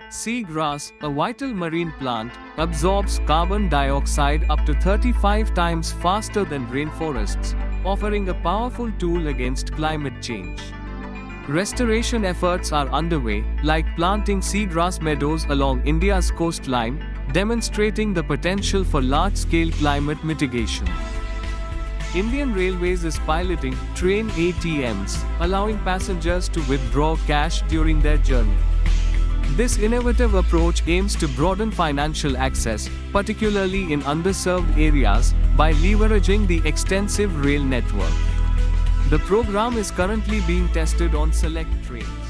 Seagrass, a vital marine plant, absorbs carbon dioxide up to 35 times faster than rainforests, offering a powerful tool against climate change. Restoration efforts are underway, like planting seagrass meadows along India's coastline, demonstrating the potential for large-scale climate mitigation. Indian Railways is piloting train ATMs, allowing passengers to withdraw cash during their journey. This innovative approach aims to broaden financial access, particularly in underserved areas, by leveraging the extensive rail network. The program is currently being tested on select trains.